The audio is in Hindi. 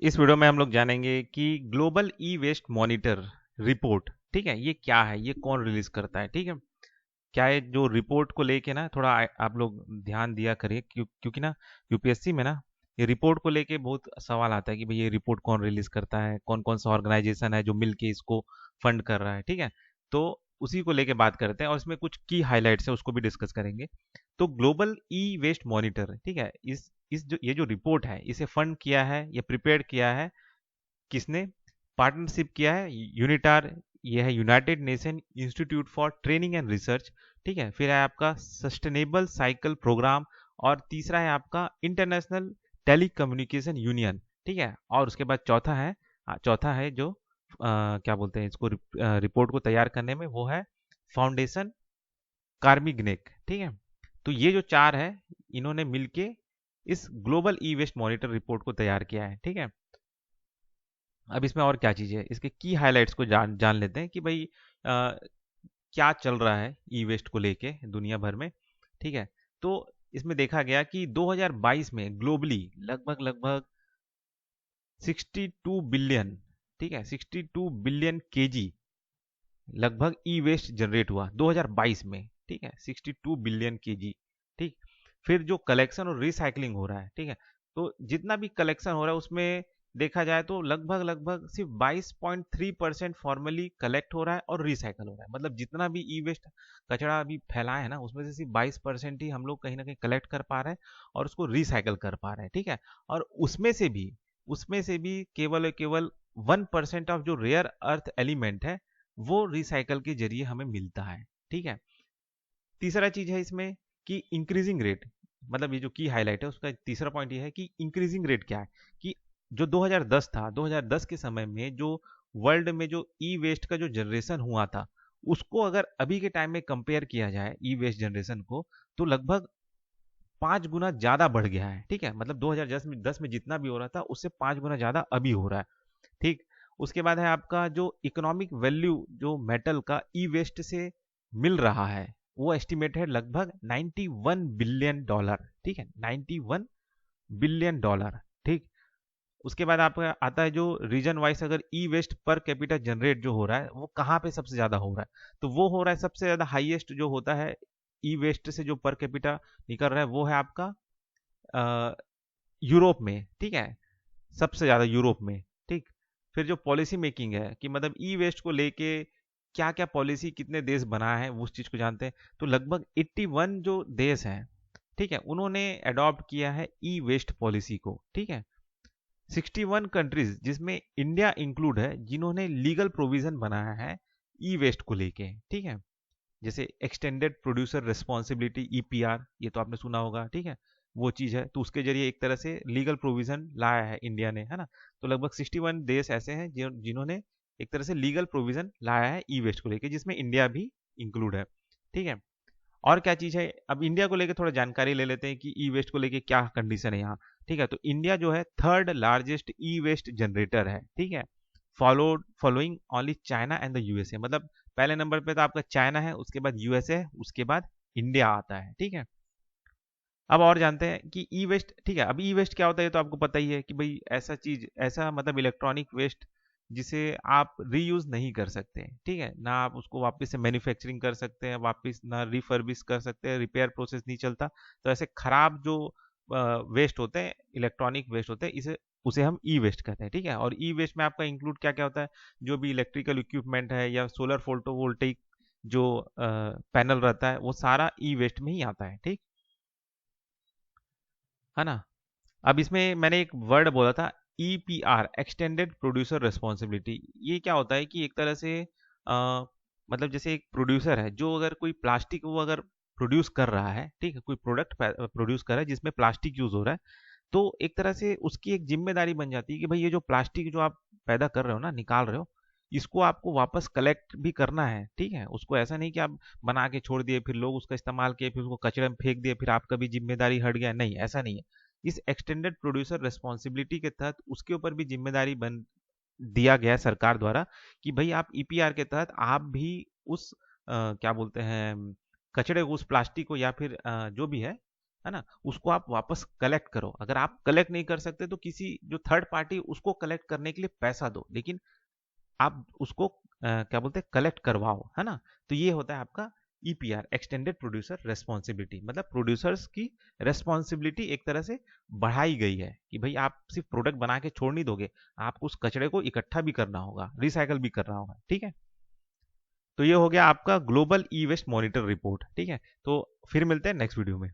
इस वीडियो में हम लोग जानेंगे कि global e waste monitor report, ठीक है, ये क्या है, ये कौन रिलीज करता है। ठीक है, क्या है जो रिपोर्ट को लेके ना थोड़ा आप लोग ध्यान दिया करिए, क्योंकि ना यूपीएससी में ना ये रिपोर्ट को लेके बहुत सवाल आता है कि भाई ये रिपोर्ट कौन रिलीज करता है, कौन कौन सा ऑर्गेनाइजेशन है जो मिल के इसको फंड कर रहा है। ठीक है, तो उसी को लेके बात करते हैं और इसमें कुछ की हाईलाइट्स है उसको भी डिस्कस करेंगे। तो ग्लोबल ई वेस्ट मॉनिटर, ठीक है, इस जो ये जो रिपोर्ट है इसे फंड किया है, ये प्रिपेयर किया है किसने, पार्टनरशिप किया है यूनिटार, ये है United nation institute for training and research. ठीक है, फिर है आपका सस्टेनेबल साइकिल प्रोग्राम, और तीसरा है आपका इंटरनेशनल टेली कम्युनिकेशन यूनियन। ठीक है, और उसके बाद चौथा है जो क्या बोलते हैं इसको, रिपोर्ट को तैयार करने में, वो है फाउंडेशन कार्मिग्नेक। ठीक है, तो ये जो चार है इन्होंने मिलके इस global e waste monitor report को तैयार किया है। ठीक है, अब इसमें और क्या चीज़ है, इसके की हाइलाइट्स को जान जान लेते हैं कि भाई क्या चल रहा है ई वेस्ट को लेके दुनिया भर में। ठीक है, तो इसमें देखा गया कि 2022 में ग्लोबली लगभग लगभग 62 बिलियन, ठीक है, 62 बिलियन केजी लगभग ई वेस्ट जनरेट हुआ 2022 में। ठीक है, 62 बिलियन केजी। ठीक, फिर जो कलेक्शन और रिसाइकलिंग हो रहा है, ठीक है, तो जितना भी कलेक्शन हो रहा है उसमें देखा जाए तो लगभग लगभग सिर्फ 22.3% फॉर्मली कलेक्ट हो रहा है और रिसाइकल हो रहा है। मतलब जितना भी ई वेस्ट कचरा अभी फैला है ना, उसमें से सिर्फ 22% ही हम लोग कहीं ना कहीं कलेक्ट कर पा रहे हैं और उसको रिसाइकल कर पा रहे हैं। ठीक है, और उसमें से भी केवल और केवल 1% ऑफ जो रेयर अर्थ एलिमेंट है वो रिसाइकल के जरिए हमें मिलता है। ठीक है, तीसरा चीज है इसमें कि इंक्रीजिंग रेट, मतलब ये जो की हाईलाइट है उसका तीसरा पॉइंट ये है कि इंक्रीजिंग रेट क्या है, कि जो 2010 था, 2010 के समय में जो वर्ल्ड में जो ई वेस्ट का जो जनरेशन हुआ था उसको अगर अभी के टाइम में कंपेयर किया जाए ई वेस्ट जनरेशन को, तो लगभग 5 गुना ज्यादा बढ़ गया है। ठीक है, मतलब 2010 में जितना भी हो रहा था उससे 5 गुना ज्यादा अभी हो रहा है। ठीक, उसके बाद है आपका जो इकोनॉमिक वैल्यू जो मेटल का ई वेस्ट से मिल रहा है वो एस्टिमेट है लगभग 91 बिलियन डॉलर। ठीक है, 91 बिलियन डॉलर। ठीक, उसके बाद आपका आता है जो रीजन वाइज, अगर ई वेस्ट पर कैपिटा जनरेट जो हो रहा है वो कहाँ पे सबसे ज्यादा हो रहा है, तो वो हो रहा है सबसे ज्यादा हाईएस्ट जो होता है ई वेस्ट से जो पर कैपिटा निकल रहा है वो है आपका यूरोप में। ठीक है, सबसे ज़्यादा यूरोप में। ठीक, फिर जो पॉलिसी मेकिंग है कि मतलब ई वेस्ट को लेके क्या क्या पॉलिसी कितने देश बनाए हैं उस चीज़ को जानते हैं, तो लगभग 81 जो देश हैं, ठीक है, उन्होंने अडॉप्ट किया है ई वेस्ट पॉलिसी को। ठीक है, 61 कंट्रीज जिसमें इंडिया इंक्लूड है जिन्होंने लीगल प्रोविजन बनाया है ई वेस्ट को लेके। ठीक है, जैसे एक्सटेंडेड प्रोड्यूसर रिस्पॉन्सिबिलिटी ईपीआर, ये तो आपने सुना होगा। ठीक है, वो चीज़ है, तो उसके जरिए एक तरह से लीगल प्रोविजन लाया है इंडिया ने, है ना। तो लगभग 61 देश ऐसे हैं जिन्होंने एक तरह से लीगल प्रोविजन लाया है ई वेस्ट को लेके, जिसमें इंडिया भी इंक्लूड है। ठीक है, और क्या चीज़ है, अब इंडिया को लेके थोड़ा जानकारी ले लेते हैं कि ई वेस्ट को लेके क्या कंडीशन है यहाँ। ठीक है, तो इंडिया जो है third largest e waste generator है। ठीक है, following only China and the USA, मतलब पहले नंबर पे तो आपका चाइना है, उसके बाद यूएसए, उसके बाद इंडिया आता है। ठीक है, अब और जानते हैं कि ई वेस्ट, ठीक है, अब ई वेस्ट क्या होता है, ये तो आपको पता ही है कि भाई ऐसा चीज, ऐसा मतलब इलेक्ट्रॉनिक वेस्ट जिसे आप रीयूज नहीं कर सकते। ठीक है, ना आप उसको वापस से मैन्युफैक्चरिंग कर सकते हैं, वापस ना रिफर्बिश कर सकते हैं, रिपेयर प्रोसेस नहीं चलता, तो ऐसे खराब जो वेस्ट होते हैं, इलेक्ट्रॉनिक वेस्ट होते हैं, इसे उसे हम ई वेस्ट कहते हैं। ठीक है, और ई वेस्ट में आपका इंक्लूड क्या क्या होता है, जो भी इलेक्ट्रिकल इक्विपमेंट है या सोलर फोटोवोल्टेइक जो पैनल रहता है वो सारा ई वेस्ट में ही आता है। ठीक है ना। अब इसमें मैंने एक वर्ड बोला था ईपीआर, एक्सटेंडेड प्रोड्यूसर रिस्पॉन्सिबिलिटी। ये क्या होता है कि एक तरह से मतलब जैसे एक प्रोड्यूसर है जो अगर कोई प्लास्टिक वो अगर प्रोड्यूस कर रहा है, ठीक है, कोई प्रोडक्ट प्रोड्यूस कर रहा है जिसमें प्लास्टिक यूज हो रहा है, तो एक तरह से उसकी एक जिम्मेदारी बन जाती है कि भाई ये जो प्लास्टिक जो आप पैदा कर रहे हो ना, निकाल रहे हो, इसको आपको वापस कलेक्ट भी करना है। ठीक है, उसको ऐसा नहीं कि आप बना के छोड़ दिए, फिर लोग उसका इस्तेमाल किए, फिर उसको कचरे में फेंक दिए, फिर आपका भी जिम्मेदारी हट गया, नहीं, ऐसा नहीं है। इस एक्सटेंडेड प्रोड्यूसर रिस्पॉन्सिबिलिटी के तहत उसके ऊपर भी जिम्मेदारी बन दिया गया है सरकार द्वारा कि भाई आप ईपीआर के तहत आप भी उस क्या बोलते हैं, कचड़े को, उस प्लास्टिक को या फिर जो भी है है ना, उसको आप वापस कलेक्ट करो। अगर आप कलेक्ट नहीं कर सकते तो किसी जो थर्ड पार्टी उसको कलेक्ट करने के लिए पैसा दो, लेकिन आप उसको क्या बोलते हैं, कलेक्ट करवाओ, है ना। तो ये होता है आपका ईपीआर, एक्सटेंडेड प्रोड्यूसर रेस्पॉन्सिबिलिटी, मतलब प्रोड्यूसर्स की रेस्पॉन्सिबिलिटी एक तरह से बढ़ाई गई है कि भाई आप सिर्फ प्रोडक्ट बना के छोड़ नहीं दोगे, आपको उस कचरे को इकट्ठा भी करना होगा, रिसाइकल भी करना होगा, ठीक है। तो ये हो गया आपका global e waste monitor report, ठीक है। तो फिर मिलते हैं नेक्स्ट वीडियो में।